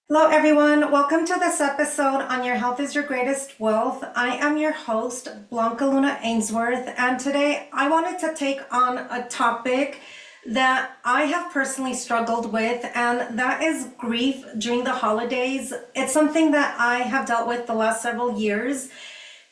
Hello, everyone. Welcome to this episode on Your Health is Your Greatest Wealth. I am your host, Blanca Luna Ainsworth, and today I wanted to take on a topic that I have personally struggled with, and that is grief during the holidays. It's something that I have dealt with the last several years.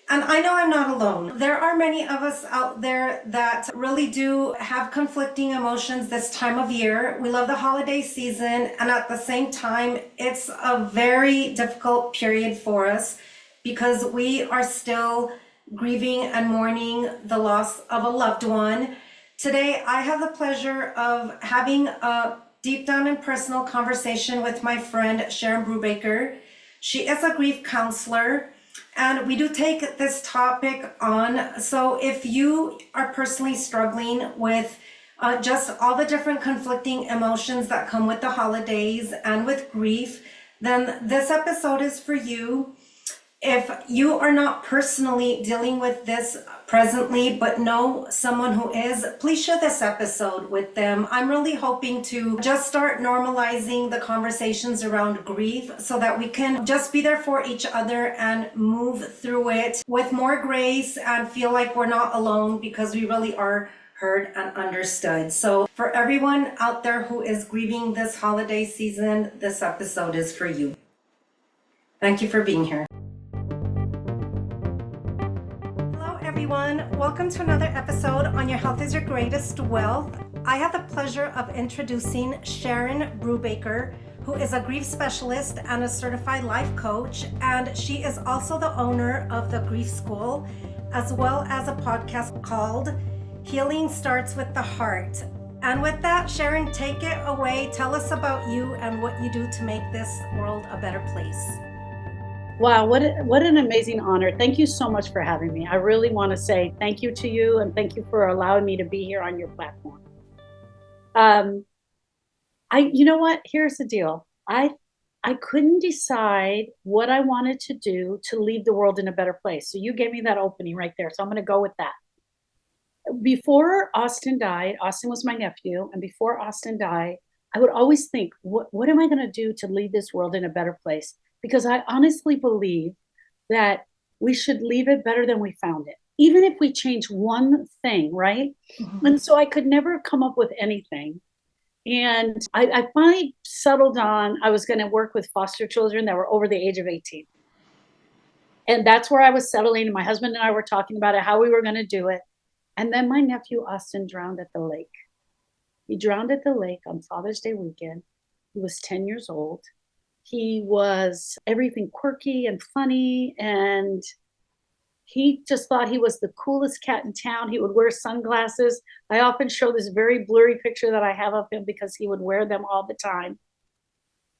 And I know I'm not alone. There are many of us out there that really do have conflicting emotions this time of year. We love the holiday season, and at the same time, it's a very difficult period for us because we are still grieving and mourning the loss of a loved one. Today, I have the pleasure of having a deep down and personal conversation with my friend Sharon Brubaker. She is a grief counselor, and we do take this topic on. So if you are personally struggling with just all the different conflicting emotions that come with the holidays and with grief, then this episode is for you. If you are not personally dealing with this presently, but know someone who is, please share this episode with them. I'm really hoping to just start normalizing the conversations around grief so that we can just be there for each other and move through it with more grace and feel like we're not alone, because we really are heard and understood. So for everyone out there who is grieving this holiday season, this episode is for you. Thank you for being here. Hello, everyone. Welcome to another episode on Your Health is Your Greatest Wealth. I have the pleasure of introducing Sharon Brubaker, who is a grief specialist and a certified life coach, and she is also the owner of the Grief School, as well as a podcast called Healing Starts with the Heart. And with that, Sharon, take it away. Tell us about you and what you do to make this world a better place. Wow, what an amazing honor. Thank you so much for having me. I really want to say thank you to you, and thank you for allowing me to be here on your platform. You know what? Here's the deal. I couldn't decide what I wanted to do to leave the world in a better place. So you gave me that opening right there. So I'm going to go with that. Before Austin died, Austin was my nephew, and before Austin died, I would always think, what am I going to do to leave this world in a better place? Because I honestly believe that we should leave it better than we found it, even if we change one thing, right? Mm-hmm. And so I could never come up with anything. And I finally settled on I was going to work with foster children that were over the age of 18. And that's where I was settling. My husband and I were talking about it, how we were going to do it. And then my nephew, Austin, drowned at the lake. He drowned at the lake on Father's Day weekend. He was 10 years old. He was everything quirky and funny, and he just thought he was the coolest cat in town. He would wear sunglasses. I often show this very blurry picture that I have of him because he would wear them all the time.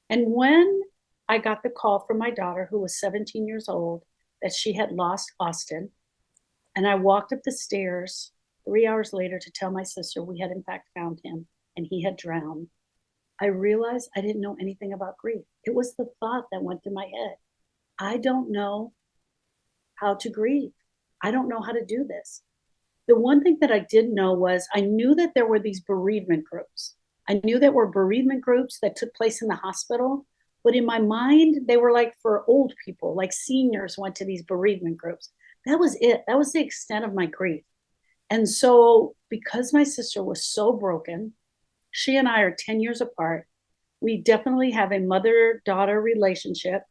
And when I got the call from my daughter, who was 17 years old, that she had lost Austin, and I walked up the stairs 3 hours later to tell my sister we had in fact found him and he had drowned, I realized I didn't know anything about grief. It was the thought that went through my head. I don't know how to grieve. I don't know how to do this. The one thing that I did know was I knew that there were these bereavement groups. I knew there were bereavement groups that took place in the hospital, but in my mind, they were like for old people, like seniors went to these bereavement groups. That was it. That was the extent of my grief. And so because my sister was so broken, she and I are 10 years apart. We definitely have a mother-daughter relationship.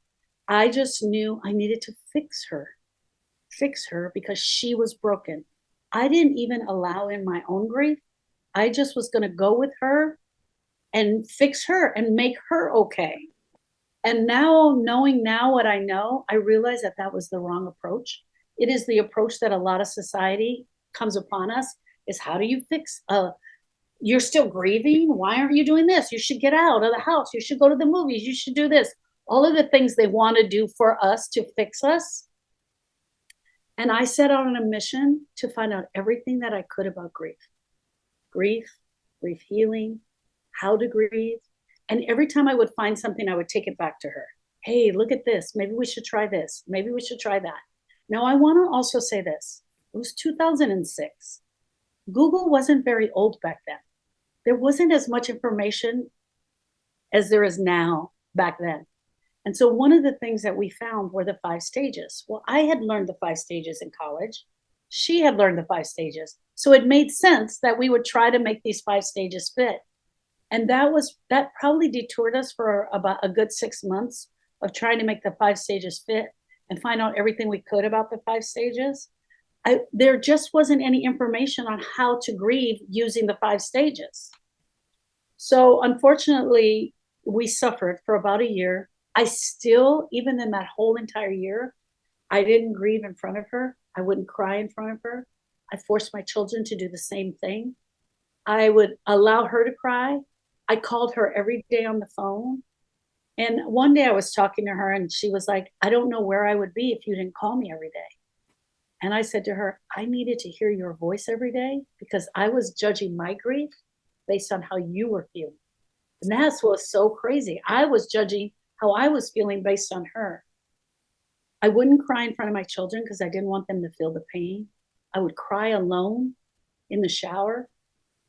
I just knew I needed to fix her because she was broken. I didn't even allow in my own grief. I just was going to go with her and fix her and make her okay. And now, knowing now what I know, I realize that that was the wrong approach. It is the approach that a lot of society comes upon us is how do you fix you're still grieving? Why aren't you doing this? You should get out of the house. You should go to the movies. You should do this. All of the things they want to do for us to fix us. And I set out on a mission to find out everything that I could about grief, grief healing, how to grieve. And every time I would find something, I would take it back to her. Hey, look at this. Maybe we should try this. Maybe we should try that. Now, I want to also say this. It was 2006. Google wasn't very old back then. There wasn't as much information as there is now back then. And so one of the things that we found were the 5 stages. Well, I had learned the 5 stages in college. She had learned the 5 stages. So it made sense that we would try to make these 5 stages fit. And that probably detoured us for about a good 6 months of trying to make the 5 stages fit and find out everything we could about the 5 stages. There just wasn't any information on how to grieve using the 5 stages. So unfortunately, we suffered for about a year. I still, even in that whole entire year, I didn't grieve in front of her. I wouldn't cry in front of her. I forced my children to do the same thing. I would allow her to cry. I called her every day on the phone. And one day I was talking to her and she was like, I don't know where I would be if you didn't call me every day. And I said to her, I needed to hear your voice every day because I was judging my grief based on how you were feeling. And that's what was so crazy. I was judging how I was feeling based on her. I wouldn't cry in front of my children because I didn't want them to feel the pain. I would cry alone in the shower.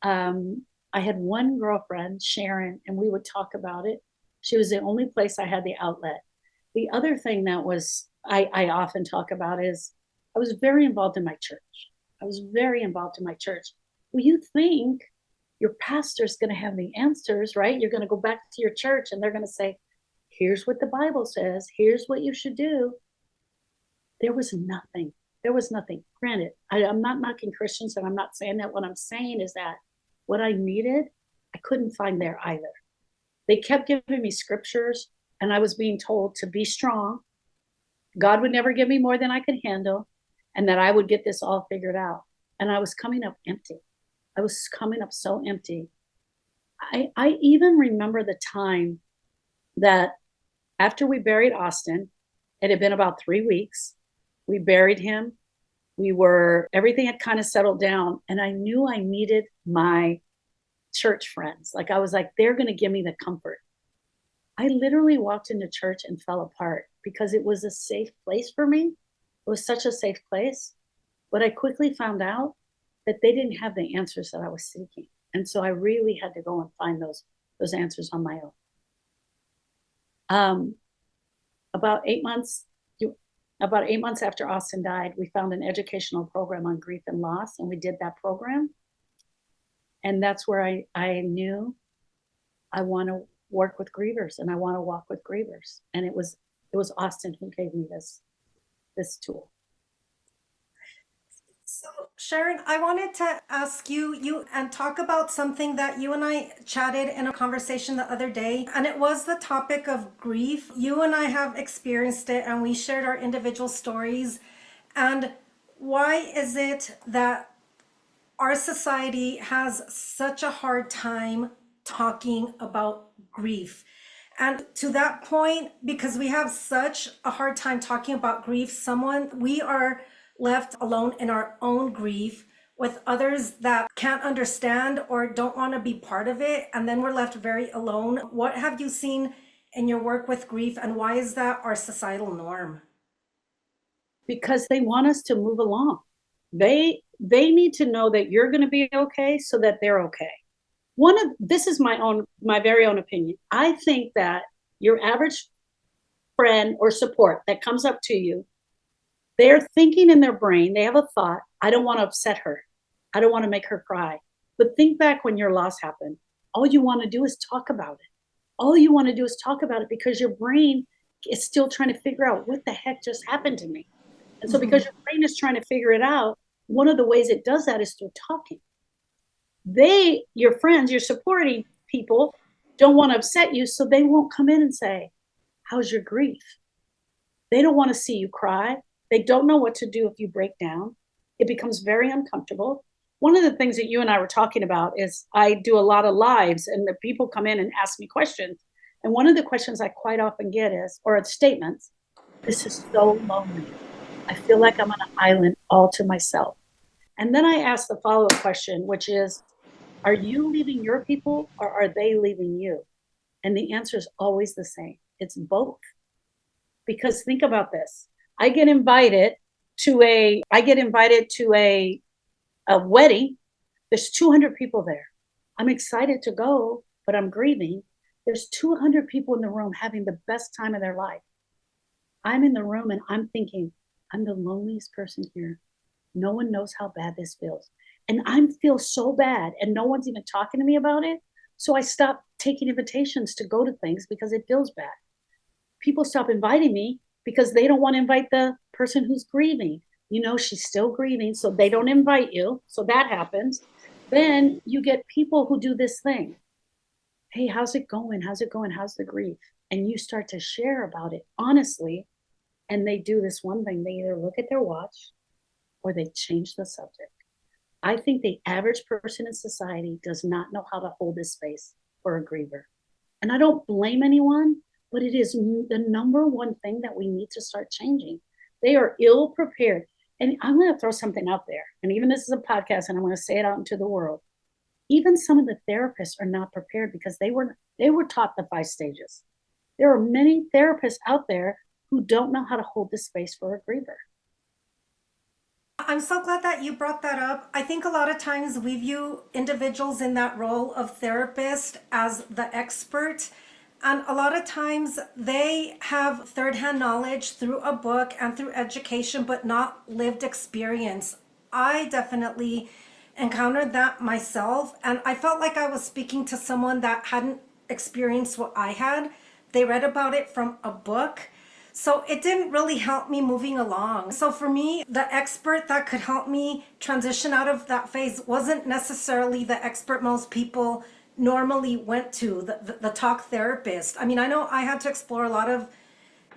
I had one girlfriend, Sharon, and we would talk about it. She was the only place I had the outlet. The other thing that I often talk about is I was very involved in my church. I was very involved in my church. Well, you think your pastor's going to have the answers, right? You're going to go back to your church and they're going to say, here's what the Bible says. Here's what you should do. There was nothing. There was nothing. Granted, I'm not knocking Christians and I'm not saying that. What I'm saying is that what I needed, I couldn't find there either. They kept giving me scriptures and I was being told to be strong. God would never give me more than I could handle and that I would get this all figured out. And I was coming up empty. I was coming up so empty. I even remember the time that after we buried Austin, it had been about 3 weeks. We buried him. Everything had kind of settled down. And I knew I needed my church friends. Like I was like, they're going to give me the comfort. I literally walked into church and fell apart because it was a safe place for me. It was such a safe place. But I quickly found out that they didn't have the answers that I was seeking. And so I really had to go and find those answers on my own. About 8 months after Austin died, we found an educational program on grief and loss, and we did that program. And that's where I knew I want to work with grievers and I want to walk with grievers. And it was Austin who gave me this tool. So, Sharon, I wanted to ask you and talk about something that you and I chatted in a conversation the other day, and it was the topic of grief. You and I have experienced it, and we shared our individual stories. And why is it that our society has such a hard time talking about grief? And to that point, because we have such a hard time talking about grief, we are left alone in our own grief with others that can't understand or don't want to be part of it. And then we're left very alone. What have you seen in your work with grief, and why is that our societal norm? Because they want us to move along. They need to know that you're going to be okay so that they're okay. This is my very own opinion. I think that your average friend or support that comes up to you, they're thinking in their brain, they have a thought, I don't want to upset her. I don't want to make her cry. But think back when your loss happened. All you want to do is talk about it. All you want to do is talk about it because your brain is still trying to figure out what the heck just happened to me. And so because your brain is trying to figure it out, one of the ways it does that is through talking. Your friends, your supporting people don't want to upset you, so they won't come in and say, how's your grief? They don't want to see you cry. They don't know what to do if you break down. It becomes very uncomfortable. One of the things that you and I were talking about is I do a lot of lives and the people come in and ask me questions. And one of the questions I quite often get or statements, this is so lonely. I feel like I'm on an island all to myself. And then I ask the follow-up question, which is, are you leaving your people or are they leaving you? And the answer is always the same. It's both. Because think about this. I get invited to a wedding. There's 200 people there. I'm excited to go, but I'm grieving. There's 200 people in the room having the best time of their life. I'm in the room and I'm thinking, I'm the loneliest person here. No one knows how bad this feels. And I feel so bad and no one's even talking to me about it. So I stopped taking invitations to go to things because it feels bad. People stop inviting me because they don't want to invite the person who's grieving. You know, she's still grieving, so they don't invite you. So that happens. Then you get people who do this thing. Hey, how's it going? How's it going? How's the grief? And you start to share about it honestly. And they do this one thing. They either look at their watch or they change the subject. I think the average person in society does not know how to hold this space for a griever. And I don't blame anyone, but it is the number one thing that we need to start changing. They are ill prepared. And I'm going to throw something out there. And even this is a podcast, and I'm going to say it out into the world. Even some of the therapists are not prepared because they were taught the 5 stages. There are many therapists out there who don't know how to hold the space for a griever. I'm so glad that you brought that up. I think a lot of times we view individuals in that role of therapist as the expert. And a lot of times they have third hand knowledge through a book and through education, but not lived experience. I definitely encountered that myself. And I felt like I was speaking to someone that hadn't experienced what I had. They read about it from a book. So it didn't really help me moving along. So for me, the expert that could help me transition out of that phase wasn't necessarily the expert most people normally went to, the talk therapist. I mean, I know I had to explore a lot of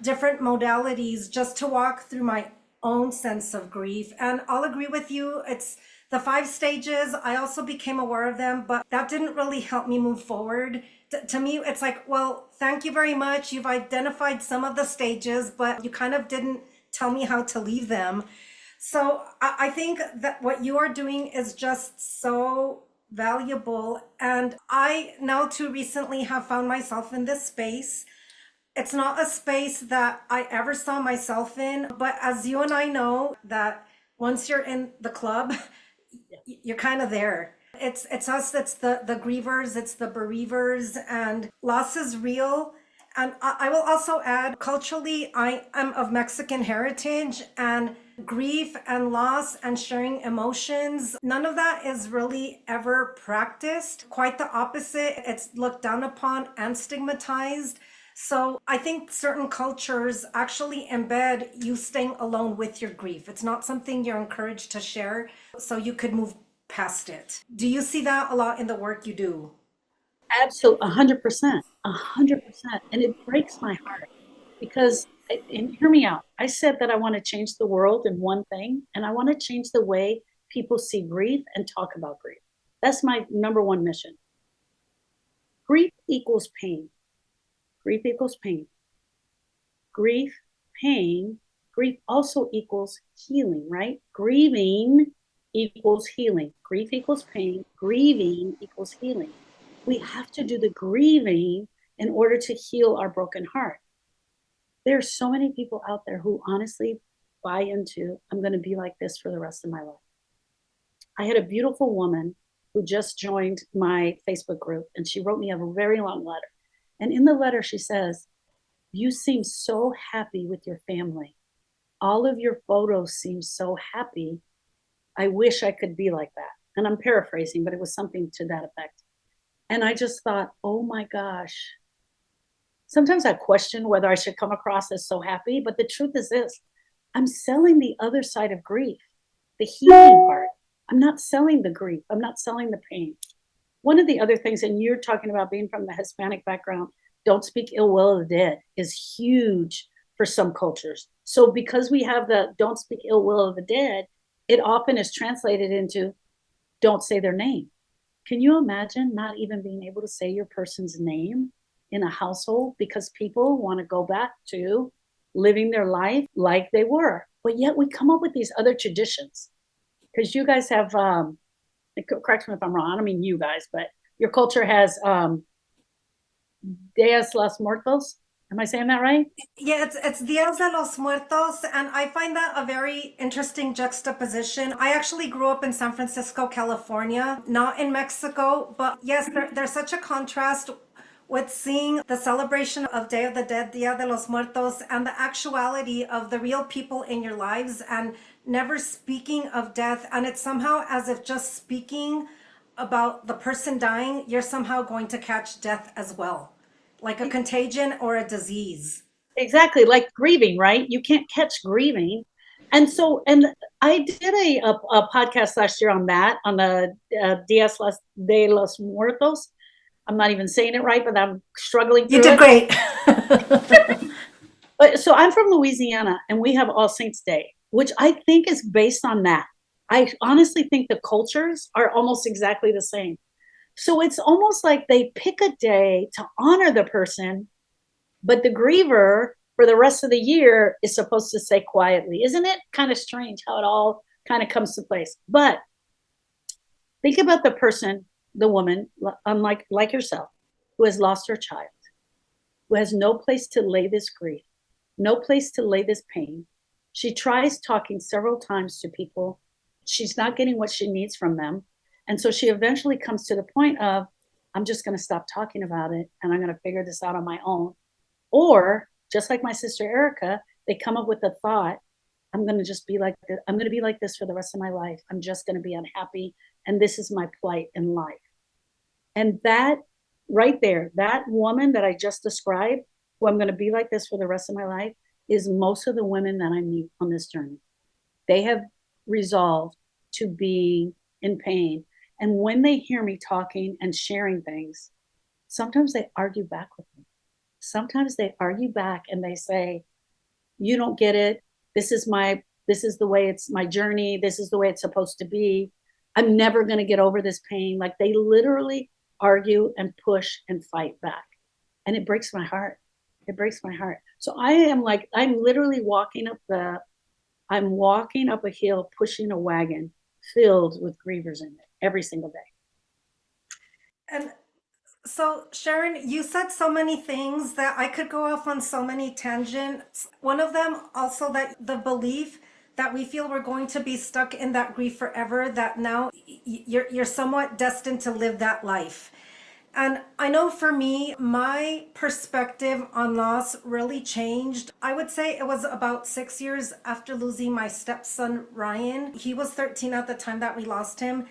different modalities just to walk through my own sense of grief. And I'll agree with you, it's the 5 stages. I also became aware of them, but that didn't really help me move forward. To me, it's like, well, thank you very much. You've identified some of the stages, but you kind of didn't tell me how to leave them. So I think that what you are doing is just so valuable. And I now too recently have found myself in this space. It's not a space that I ever saw myself in, but as you and I know, that once you're in the club, you're kind of there. It's us, it's the grievers, it's the bereavers, and loss is real. And I will also add, culturally, I am of Mexican heritage, and grief and loss and sharing emotions, none of that is really ever practiced. Quite the opposite. It's looked down upon and stigmatized. So I think certain cultures actually embed you staying alone with your grief. It's not something you're encouraged to share, so you could move past it. Do you see that a lot in the work you do? Absolutely, 100%, 100%. And it breaks my heart because, and hear me out. I said that I want to change the world in one thing, and I want to change the way people see grief and talk about grief. That's my number one mission. Grief equals pain. Grief equals pain. Grief, pain, grief also equals healing, right? Grieving equals healing. Grief equals pain. Grieving equals healing. We have to do the grieving in order to heal our broken heart. There are so many people out there who honestly buy into, I'm going to be like this for the rest of my life. I had a beautiful woman who just joined my Facebook group, and she wrote me a very long letter. And in the letter, she says, you seem so happy with your family. All of your photos seem so happy. I wish I could be like that. And I'm paraphrasing, but it was something to that effect. And I just thought, oh my gosh. Sometimes I question whether I should come across as so happy, but the truth is this, I'm selling the other side of grief, the healing part. I'm not selling the grief. I'm not selling the pain. One of the other things, and you're talking about being from the Hispanic background, don't speak ill will of the dead is huge for some cultures. So because we have the don't speak ill will of the dead, it often is translated into don't say their name. Can you imagine not even being able to say your person's name in a household because people want to go back to living their life like they were? But yet we come up with these other traditions because you guys have, correct me if I'm wrong, I don't mean you guys, but your culture has Dias los Muertos. Am I saying that right? Yeah, it's Dias de los Muertos, and I find that a very interesting juxtaposition. I actually grew up in San Francisco, California, not in Mexico, but yes, there's such a contrast with seeing the celebration of Day of the Dead, Dia de los Muertos, and the actuality of the real people in your lives and never speaking of death. And it's somehow as if just speaking about the person dying, you're somehow going to catch death as well, like a contagion or a disease. Exactly, like grieving, right? You can't catch grieving. And so, and I did a podcast last year on that, on the Dias de los Muertos. I'm not even saying it right, but I'm struggling You through did it. great. But so I'm from Louisiana, and we have All Saints Day, which I think is based on that. I honestly think the cultures are almost exactly the same. So it's almost like they pick a day to honor the person, but the griever for the rest of the year is supposed to say quietly. Isn't it kind of strange how it all kind of comes to place? But think about the person, the woman, unlike like yourself, who has lost her child, who has no place to lay this grief, no place to lay this pain. She tries talking several times to people. She's not getting what she needs from them. And so she eventually comes to the point of, I'm just going to stop talking about it and I'm going to figure this out on my own. Or just like my sister Erica, they come up with the thought, I'm going to just be like this. I'm going to be like this for the rest of my life. I'm just going to be unhappy. And this is my plight in life. And that right there, that woman that I just described, who I'm going to be like this for the rest of my life, is most of the women that I meet on this journey. They have resolved to be in pain. And when they hear me talking and sharing things, sometimes they argue back with me. Sometimes they argue back and they say, you don't get it. This is the way it's my journey. This is the way it's supposed to be. I'm never going to get over this pain. Like they literally argue and push and fight back. And it breaks my heart. It breaks my heart. So I am like, I'm walking up a hill, pushing a wagon filled with grievers in it every single day. And so, Sharon, you said so many things that I could go off on so many tangents. One of them also that the belief that we feel we're going to be stuck in that grief forever, that now you're somewhat destined to live that life. And I know for me, my perspective on loss really changed. I would say it was about 6 years after losing my stepson, Ryan. He was 13 at the time that we lost him.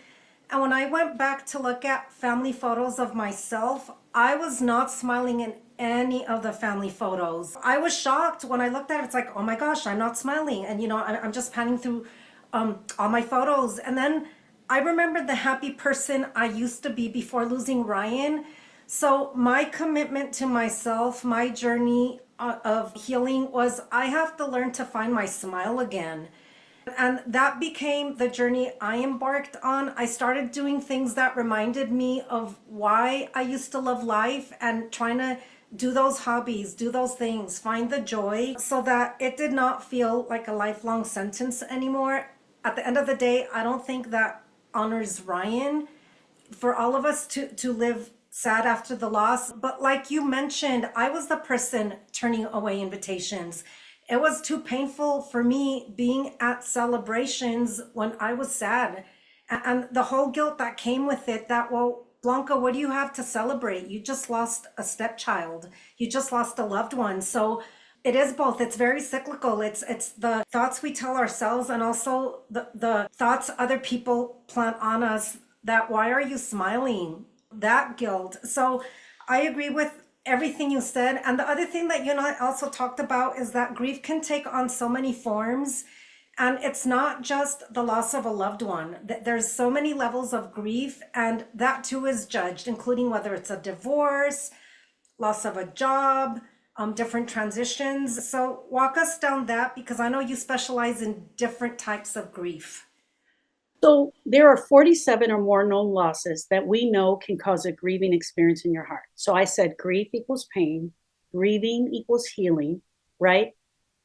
And when I went back to look at family photos of myself, I was not smiling in any of the family photos. I was shocked when I looked at it. It's like, oh my gosh, I'm not smiling. And, I'm just panning through all my photos. And then I remembered the happy person I used to be before losing Ryan. So my commitment to myself, my journey of healing was I have to learn to find my smile again. And that became the journey I embarked on. I started doing things that reminded me of why I used to love life and trying to do those hobbies, do those things, find the joy so that it did not feel like a lifelong sentence anymore. At the end of the day, I don't think that honors Ryan for all of us to live sad after the loss. But like you mentioned, I was the person turning away invitations. It was too painful for me being at celebrations when I was sad. And the whole guilt that came with it, that, well, Blanca, what do you have to celebrate? You just lost a stepchild. You just lost a loved one. So it is both. It's very cyclical. It's the thoughts we tell ourselves and also the thoughts other people plant on us, that why are you smiling? That guilt. So I agree with everything you said. And the other thing that you and I also talked about is that grief can take on so many forms. And it's not just the loss of a loved one. There's so many levels of grief, and that too is judged, including whether it's a divorce, loss of a job, different transitions. So walk us down that, because I know you specialize in different types of grief. So there are 47 or more known losses that we know can cause a grieving experience in your heart. So I said grief equals pain, grieving equals healing, right?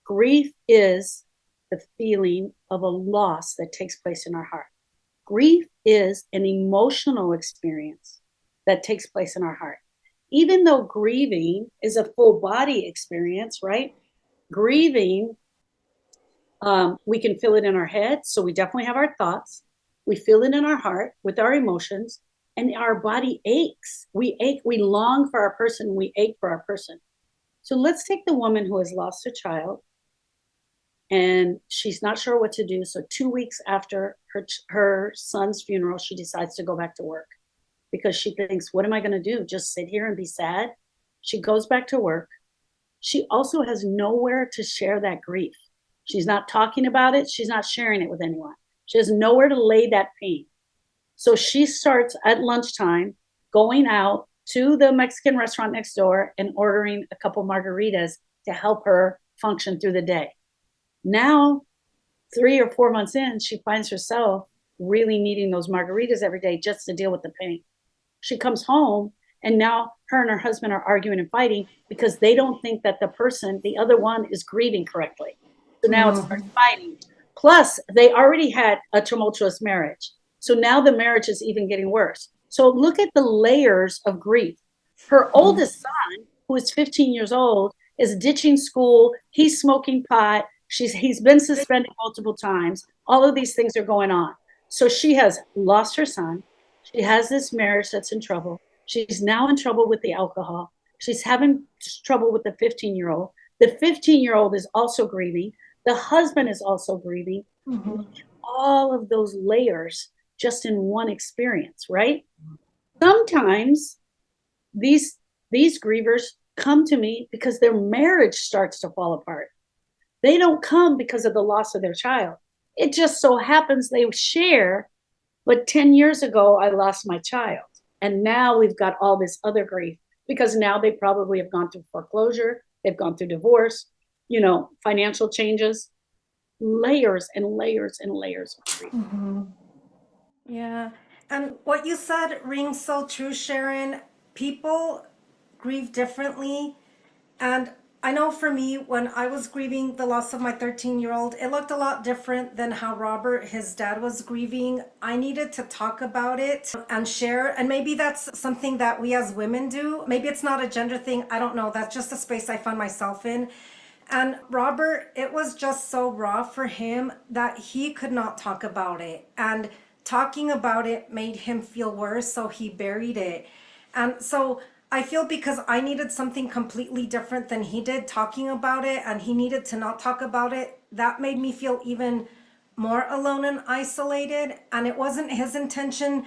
Grief is the feeling of a loss that takes place in our heart. Grief is an emotional experience that takes place in our heart. Even though grieving is a full body experience, right? Grieving, we can feel it in our head. So we definitely have our thoughts. We feel it in our heart with our emotions. and our body aches. We ache, we long for our person, we ache for our person. So let's take the woman who has lost a child and she's not sure what to do. So 2 weeks after her son's funeral, she decides to go back to work because she thinks, what am I going to do? Just sit here and be sad? She goes back to work. She also has nowhere to share that grief. She's not talking about it. She's not sharing it with anyone. She has nowhere to lay that pain. So she starts at lunchtime going out to the Mexican restaurant next door and ordering a couple margaritas to help her function through the day. Now, 3 or 4 months in, she finds herself really needing those margaritas every day just to deal with the pain. She comes home and now her and her husband are arguing and fighting because they don't think that the other one is grieving correctly. So now it starts fighting. Plus, they already had a tumultuous marriage. So now the marriage is even getting worse. So look at the layers of grief. Her oldest son, who is 15 years old, is ditching school. He's smoking pot. He's been suspended multiple times. All of these things are going on. So she has lost her son. She has this marriage that's in trouble. She's now in trouble with the alcohol. She's having trouble with the 15-year-old. The 15-year-old is also grieving. The husband is also grieving. All of those layers just in one experience, right? Sometimes these grievers come to me because their marriage starts to fall apart. They don't come because of the loss of their child. It just so happens they share, but 10 years ago, I lost my child. And now we've got all this other grief because now they probably have gone through foreclosure, they've gone through divorce, financial changes, layers and layers and layers of grief. Yeah. And what you said rings so true, Sharon. People grieve differently. And I know for me, when I was grieving the loss of my 13-year-old, it looked a lot different than how Robert, his dad, was grieving. I needed to talk about it and share. And maybe that's something that we as women do. Maybe it's not a gender thing. I don't know. That's just a space I found myself in. And Robert, it was just so raw for him that he could not talk about it. And talking about it made him feel worse, so he buried it. And so I feel because I needed something completely different than he did talking about it, and he needed to not talk about it, that made me feel even more alone and isolated. And it wasn't his intention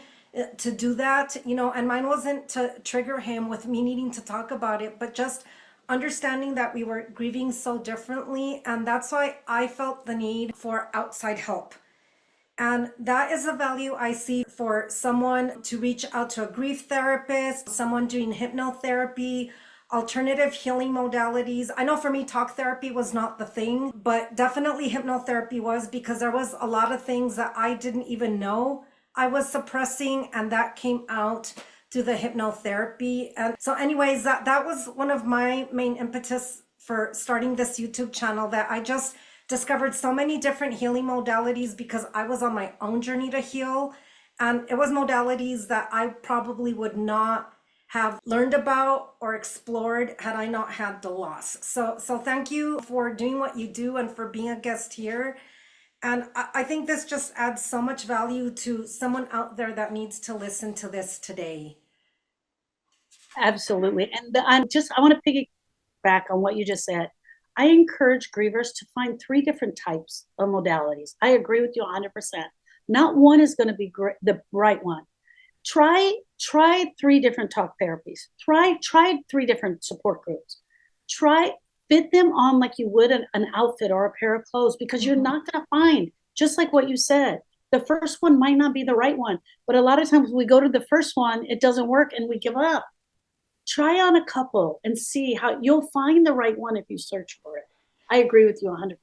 to do that, and mine wasn't to trigger him with me needing to talk about it, but just understanding that we were grieving so differently. And that's why I felt the need for outside help. And that is a value I see for someone to reach out to a grief therapist, someone doing hypnotherapy, alternative healing modalities. I know for me, talk therapy was not the thing, but definitely hypnotherapy was, because there was a lot of things that I didn't even know I was suppressing, and that came out through the hypnotherapy. And so anyways, that was one of my main impetus for starting this YouTube channel, that I just discovered so many different healing modalities because I was on my own journey to heal. And it was modalities that I probably would not have learned about or explored had I not had the loss. So thank you for doing what you do and for being a guest here. And I think this just adds so much value to someone out there that needs to listen to this today. Absolutely. And I want to piggyback on what you just said. I encourage grievers to find 3 different types of modalities. I agree with you 100%. Not one is going to be the right one. Try 3 different talk therapies. Try 3 different support groups. Try fit them on like you would an outfit or a pair of clothes, because you're not going to find, just like what you said, the first one might not be the right one. But a lot of times we go to the first one, it doesn't work, and we give up. Try on a couple and see how you'll find the right one if you search for it. I agree with you 100%.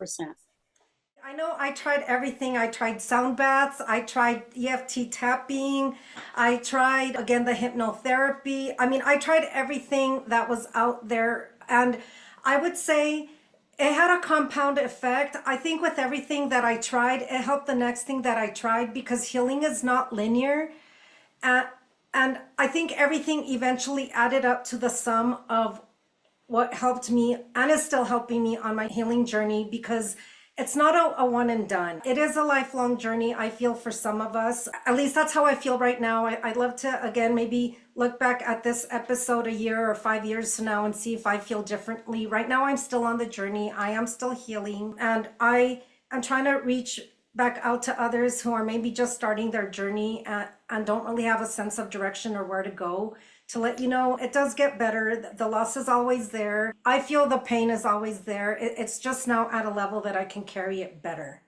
I know I tried everything. I tried sound baths. I tried EFT tapping. I tried, again, the hypnotherapy. I mean, I tried everything that was out there. And I would say it had a compound effect. I think with everything that I tried, it helped the next thing that I tried, because healing is not linear. And, and I think everything eventually added up to the sum of what helped me and is still helping me on my healing journey, because It's not a one and done. It is a lifelong journey, I feel, for some of us. At least that's how I feel right now. I'd love to, again, maybe look back at this episode a year or 5 years from now and see if I feel differently. Right now, I'm still on the journey. I am still healing. And I am trying to reach back out to others who are maybe just starting their journey and don't really have a sense of direction or where to go, to let you know it does get better. The loss is always there. I feel the pain is always there. It's just now at a level that I can carry it better.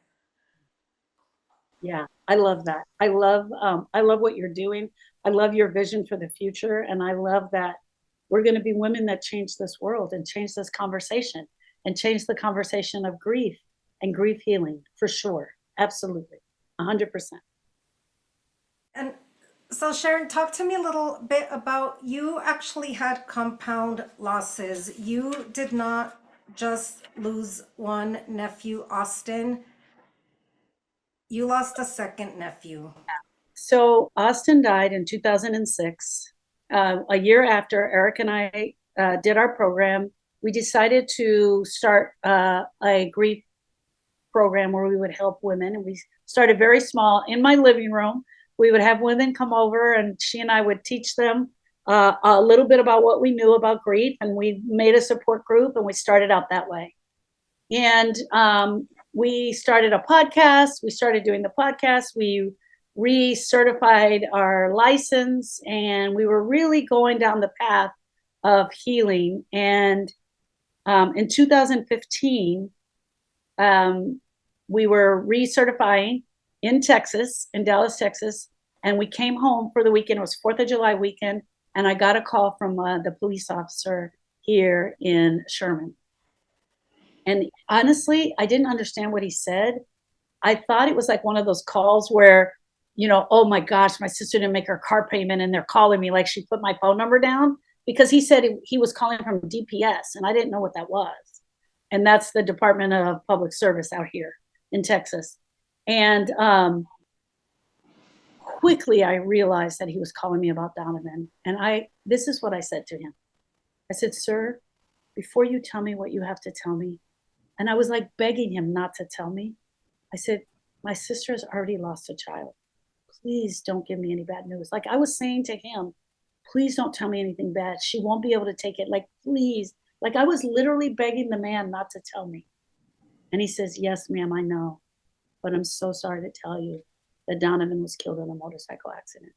Yeah, I love that. I love what you're doing. I love your vision for the future, and I love that we're going to be women that change this world and change this conversation and change the conversation of grief and grief healing for sure. Absolutely, 100%. And so, Sharon, talk to me a little bit about, you actually had compound losses. You did not just lose one nephew, Austin. You lost a second nephew. So Austin died in 2006. A year after Eric and I did our program, we decided to start a grief program where we would help women. And we started very small in my living room. We would have women come over, and she and I would teach them a little bit about what we knew about grief. And we made a support group, and we started out that way. And we started a podcast. We started doing the podcast. We recertified our license, and we were really going down the path of healing. And in 2015, we were recertifying in Texas, in Dallas, Texas, and we came home for the weekend. It was 4th of July weekend, and I got a call from the police officer here in Sherman. And honestly, I didn't understand what he said. I thought it was like one of those calls where, oh my gosh, my sister didn't make her car payment and they're calling me, like she put my phone number down, because he said he was calling from DPS and I didn't know what that was. And that's the Department of Public Service out here in Texas. And quickly I realized that he was calling me about Donovan. And this is what I said to him. I said, sir, before you tell me what you have to tell me, and I was like begging him not to tell me. I said, my sister has already lost a child. Please don't give me any bad news. Like I was saying to him, please don't tell me anything bad. She won't be able to take it. Like, please. Like I was literally begging the man not to tell me. And he says, yes, ma'am, I know. But I'm so sorry to tell you that Donovan was killed in a motorcycle accident.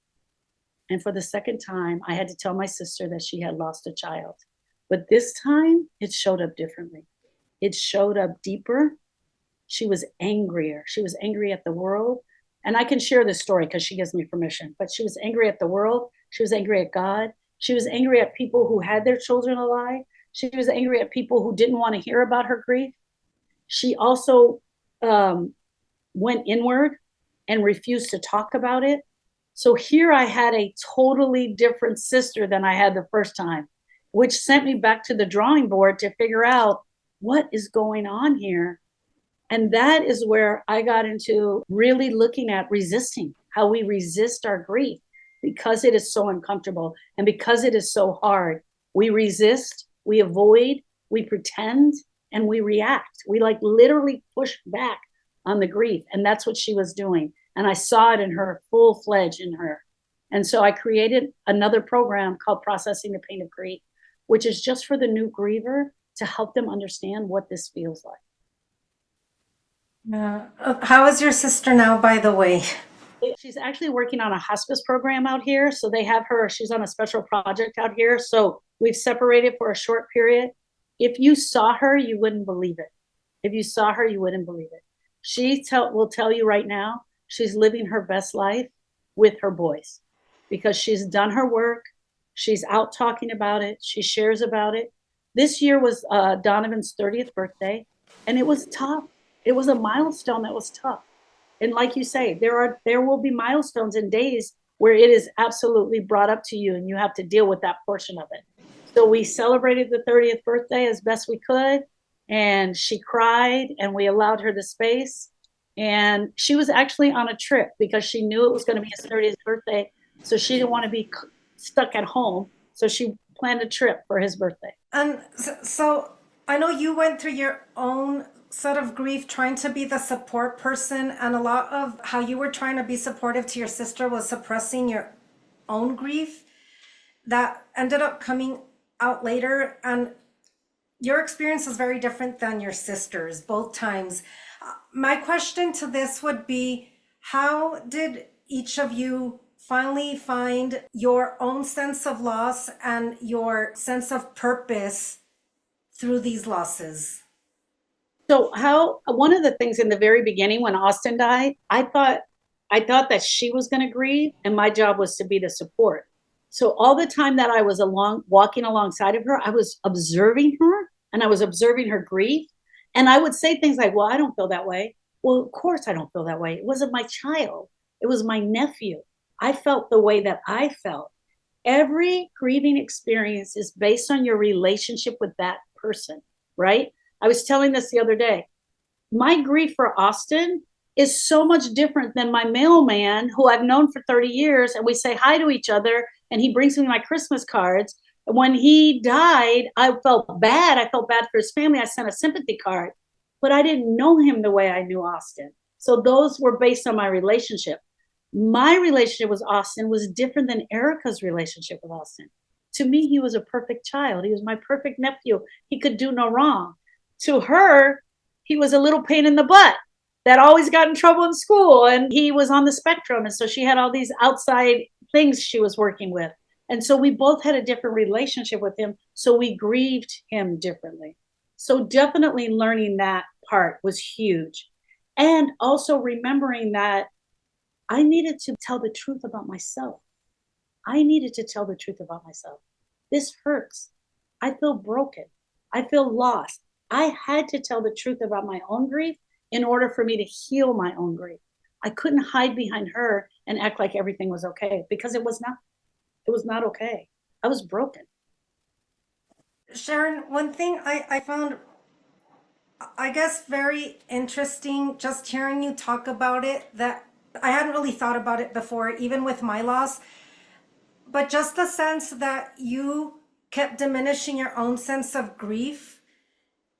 And for the second time, I had to tell my sister that she had lost a child. But this time, it showed up differently. It showed up deeper. She was angrier. She was angry at the world. And I can share this story because she gives me permission. But she was angry at the world. She was angry at God. She was angry at people who had their children alive. She was angry at people who didn't want to hear about her grief. She also went inward and refused to talk about it. So here I had a totally different sister than I had the first time, which sent me back to the drawing board to figure out what is going on here. And that is where I got into really looking at resisting, how we resist our grief because it is so uncomfortable and because it is so hard. We resist, we avoid, we pretend, and we react. We like literally push back on the grief. And that's what she was doing. And I saw it in her, full-fledged in her. And so I created another program called Processing the Pain of Grief, which is just for the new griever to help them understand what this feels like. Yeah. How is your sister now, by the way? She's actually working on a hospice program out here. So they have her, she's on a special project out here. So we've separated for a short period. If you saw her, you wouldn't believe it. If you saw her, you wouldn't believe it. She will tell you right now, she's living her best life with her boys because she's done her work. She's out talking about it. She shares about it. This year was Donovan's 30th birthday, and it was tough. It was a milestone that was tough. And like you say, there will be milestones and days where it is absolutely brought up to you and you have to deal with that portion of it. So we celebrated the 30th birthday as best we could, and she cried and we allowed her the space. And she was actually on a trip because she knew it was going to be his 30th birthday. So she didn't want to be stuck at home. So she planned a trip for his birthday. And so I know you went through your own set of grief trying to be the support person, and a lot of how you were trying to be supportive to your sister was suppressing your own grief that ended up coming out later. And your experience is very different than your sister's both times. My question to this would be, how did each of you finally find your own sense of loss and your sense of purpose through these losses? So how one of the things in the very beginning when Austin died, I thought that she was going to grieve and my job was to be the support. So all the time that I was walking alongside of her, I was observing her and I was observing her grief. And I would say things like, well, I don't feel that way. Well, of course I don't feel that way. It wasn't my child. It was my nephew. I felt the way that I felt. Every grieving experience is based on your relationship with that person, right? I was telling this the other day. My grief for Austin is so much different than my mailman who I've known for 30 years and we say hi to each other and he brings me my Christmas cards. When he died, I felt bad. I felt bad for his family. I sent a sympathy card, but I didn't know him the way I knew Austin. So those were based on my relationship. My relationship with Austin was different than Erica's relationship with Austin. To me, he was a perfect child. He was my perfect nephew. He could do no wrong. To her, he was a little pain in the butt that always got in trouble in school. And he was on the spectrum. And so she had all these outside things she was working with. And so we both had a different relationship with him. So we grieved him differently. So definitely learning that part was huge. And also remembering that I needed to tell the truth about myself. I needed to tell the truth about myself. This hurts. I feel broken. I feel lost. I had to tell the truth about my own grief in order for me to heal my own grief. I couldn't hide behind her and act like everything was okay because it was not. It was not okay. I was broken. Sharon, one thing I found, I guess, very interesting just hearing you talk about it, that I hadn't really thought about it before, even with my loss, but just the sense that you kept diminishing your own sense of grief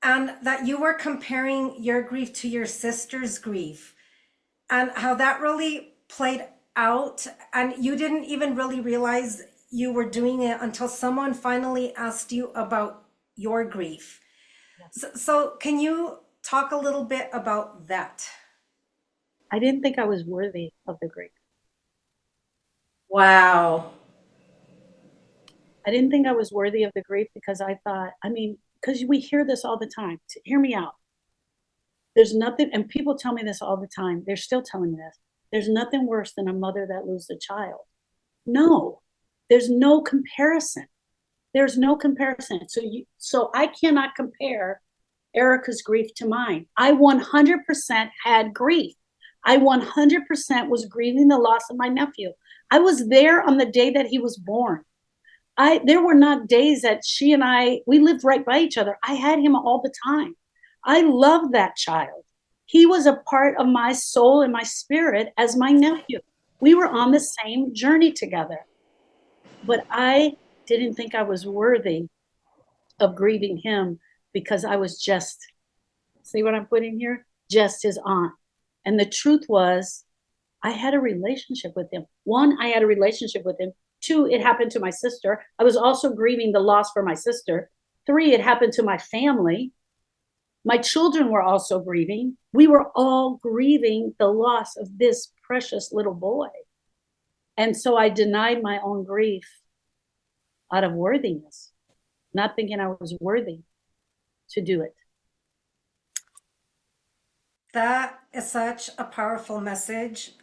and that you were comparing your grief to your sister's grief and how that really played out. And you didn't even really realize you were doing it until someone finally asked you about your grief. Yes. So can you talk a little bit about that? I didn't think I was worthy of the grief. Wow. I didn't think I was worthy of the grief because I thought, because we hear this all the time. Hear me out. There's nothing, and people tell me this all the time. They're still telling me this. There's nothing worse than a mother that loses a child. No, there's no comparison. There's no comparison. So I cannot compare Erica's grief to mine. I 100% had grief. I 100% was grieving the loss of my nephew. I was there on the day that he was born. There were not days that she and we lived right by each other. I had him all the time. I loved that child. He was a part of my soul and my spirit as my nephew. We were on the same journey together. But I didn't think I was worthy of grieving him because I was just, see what I'm putting here? Just his aunt. And the truth was, I had a relationship with him. One, I had a relationship with him. Two, it happened to my sister. I was also grieving the loss for my sister. Three, it happened to my family. My children were also grieving. We were all grieving the loss of this precious little boy. And so I denied my own grief out of worthiness, not thinking I was worthy to do it. That is such a powerful message.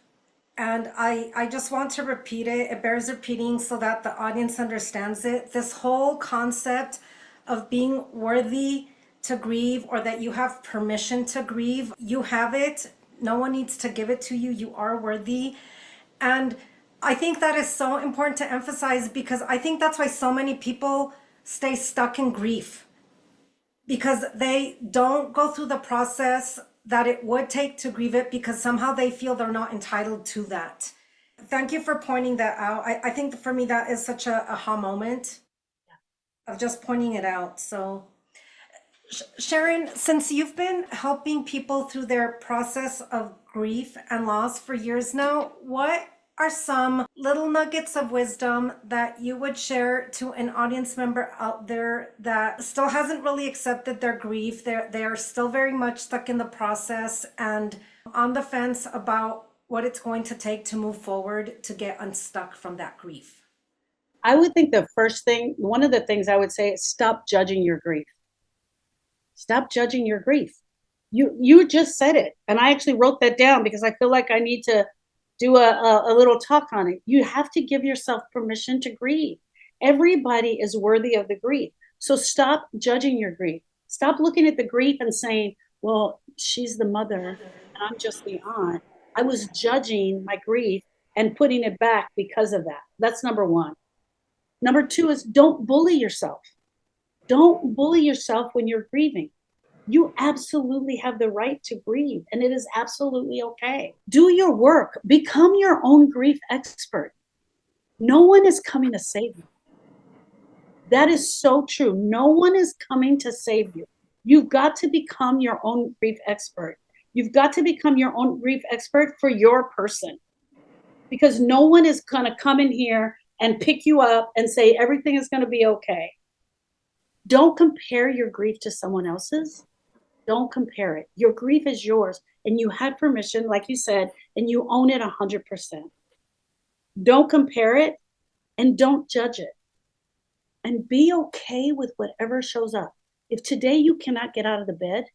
And I just want to repeat it. It bears repeating so that the audience understands it. This whole concept of being worthy to grieve, or that you have permission to grieve, you have it. No one needs to give it to you. You are worthy. And I think that is so important to emphasize, because I think that's why so many people stay stuck in grief, because they don't go through the process that it would take to grieve it, because somehow they feel they're not entitled to that. Thank you for pointing that out. I think for me that is such a aha moment of just pointing it out. So Sharon, since you've been helping people through their process of grief and loss for years now, what are some little nuggets of wisdom that you would share to an audience member out there that still hasn't really accepted their grief? They're still very much stuck in the process and on the fence about what it's going to take to move forward to get unstuck from that grief. I would think the first thing, one of the things I would say is stop judging your grief. Stop judging your grief. You just said it, and I actually wrote that down because I feel like I need to do a little talk on it. You have to give yourself permission to grieve. Everybody is worthy of the grief. So stop judging your grief. Stop looking at the grief and saying, well, she's the mother and I'm just the aunt. I was judging my grief and putting it back because of that. That's number one. Number two is don't bully yourself. Don't bully yourself when you're grieving. You absolutely have the right to grieve, and it is absolutely okay. Do your work, become your own grief expert. No one is coming to save you. That is so true. No one is coming to save you. You've got to become your own grief expert. You've got to become your own grief expert for your person, because no one is going to come in here and pick you up and say everything is going to be okay. Don't compare your grief to someone else's. Don't compare it. Your grief is yours, and you had permission, like you said, and you own it 100%. Don't compare it, and don't judge it. And be okay with whatever shows up. If today you cannot get out of the bed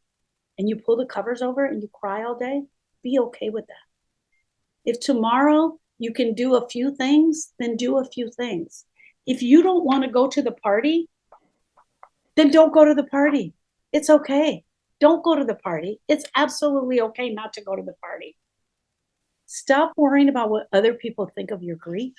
and you pull the covers over and you cry all day, be okay with that. If tomorrow you can do a few things, then do a few things. If you don't want to go to the party, then don't go to the party. It's okay. Don't go to the party. It's absolutely okay not to go to the party. Stop worrying about what other people think of your grief.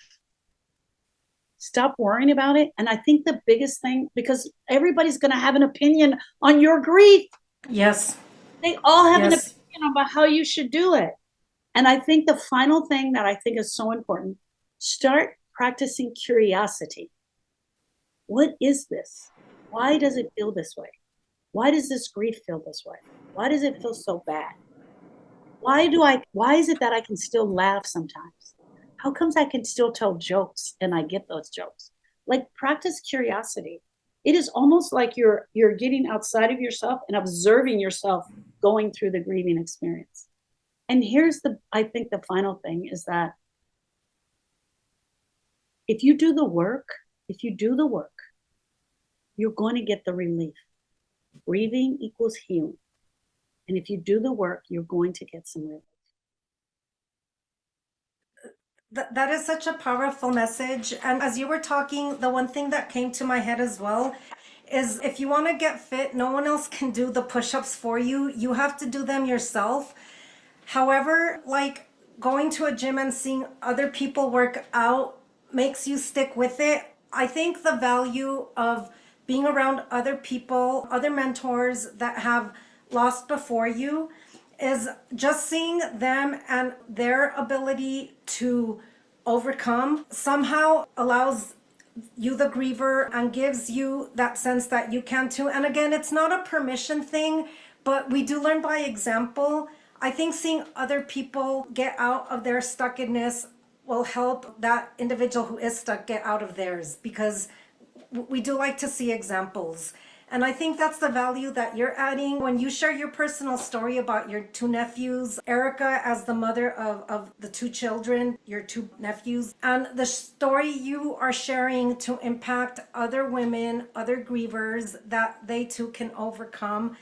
Stop worrying about it. And I think the biggest thing, because everybody's going to have an opinion on your grief. Yes. They all have an Yes. opinion about how you should do it. And I think the final thing that I think is so important, start practicing curiosity. What is this? Why does it feel this way? Why does this grief feel this way? Why does it feel so bad? Why is it that I can still laugh sometimes? How comes I can still tell jokes and I get those jokes? Like, practice curiosity. It is almost like you're getting outside of yourself and observing yourself going through the grieving experience. And here's I think the final thing is that if you do the work, you're going to get the relief. Grieving equals healing. And if you do the work, you're going to get some relief. That is such a powerful message. And as you were talking, the one thing that came to my head as well is if you want to get fit, no one else can do the push ups for you. You have to do them yourself. However, like going to a gym and seeing other people work out makes you stick with it. I think the value of being around other people, other mentors that have lost before you, is just seeing them and their ability to overcome somehow allows you, the griever, and gives you that sense that you can too. And again, it's not a permission thing, but we do learn by example. I think seeing other people get out of their stuckedness will help that individual who is stuck get out of theirs, because we do like to see examples. And I think that's the value that you're adding when you share your personal story about your two nephews, Erica as the mother of the two children, your two nephews, and the story you are sharing to impact other women, other grievers, that they too can overcome.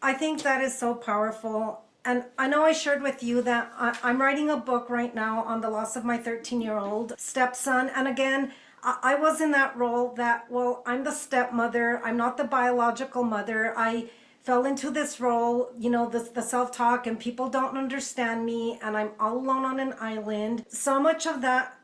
I think that is so powerful. And I know I shared with you that I'm writing a book right now on the loss of my 13-year-old stepson. And again, I was in that role that, well, I'm the stepmother. I'm not the biological mother. I fell into this role, the self-talk, and people don't understand me, and I'm all alone on an island. So much of that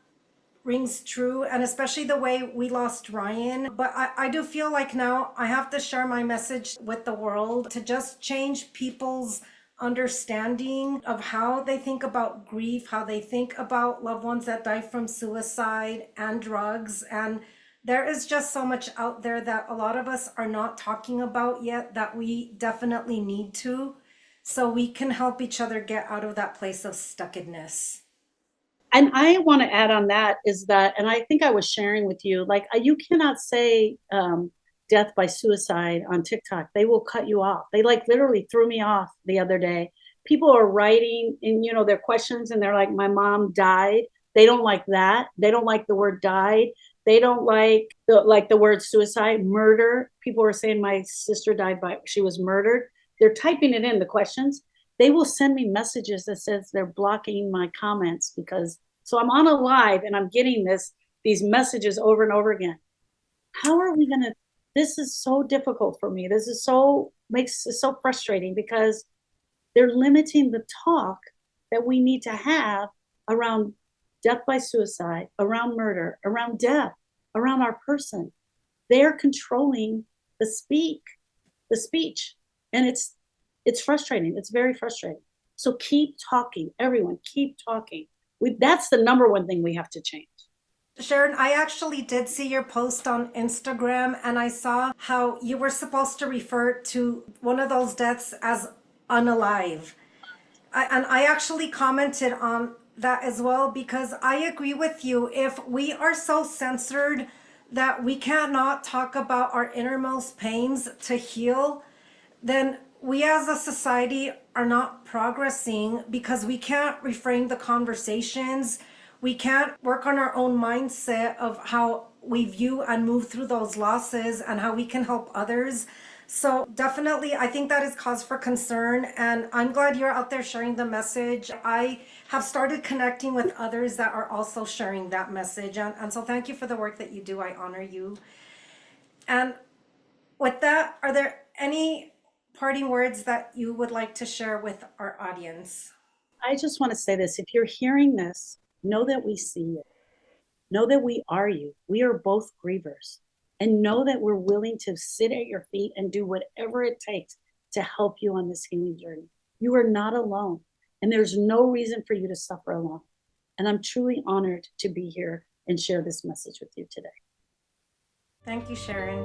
rings true, and especially the way we lost Ryan. But I do feel like now I have to share my message with the world to just change people's understanding of how they think about grief, how they think about loved ones that die from suicide and drugs, and There is just so much out there that a lot of us are not talking about yet that we definitely need to, so we can help each other get out of that place of stuckedness. And I want to add on that is that, and I think I was sharing with you, like you cannot say death by suicide on TikTok. They will cut you off. They like literally threw me off the other day. People are writing in, their questions, and they're like, my mom died. They don't like that. They don't like the word died. They don't like the word suicide, murder. People are saying my sister died she was murdered. They're typing it in the questions. They will send me messages that says they're blocking my comments because so I'm on a live and I'm getting these messages over and over again. How are we gonna? This is so difficult for me. This is makes it so frustrating because they're limiting the talk that we need to have around death by suicide, around murder, around death, around our person. They're controlling the speech, and it's frustrating. It's very frustrating. So keep talking, everyone. Keep talking. That's the number one thing we have to change. Sharon, I actually did see your post on Instagram and I saw how you were supposed to refer to one of those deaths as unalive. And I actually commented on that as well because I agree with you. If we are so censored that we cannot talk about our innermost pains to heal, then we as a society are not progressing because we can't reframe the conversations. We can't work on our own mindset of how we view and move through those losses and how we can help others. So definitely, I think that is cause for concern. And I'm glad you're out there sharing the message. I have started connecting with others that are also sharing that message. And so thank you for the work that you do. I honor you. And with that, are there any parting words that you would like to share with our audience? I just want to say this. If you're hearing this, know that we see you. Know that we are you. We are both grievers. And know that we're willing to sit at your feet and do whatever it takes to help you on this healing journey. You are not alone. And there's no reason for you to suffer alone. And I'm truly honored to be here and share this message with you today. Thank you, Sharon.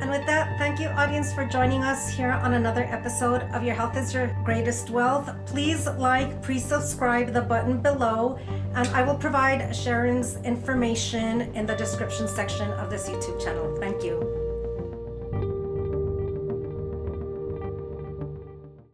And with that, thank you, audience, for joining us here on another episode of Your Health is Your Greatest Wealth. Please like, please subscribe the button below, and I will provide Sharon's information in the description section of this YouTube channel. Thank you.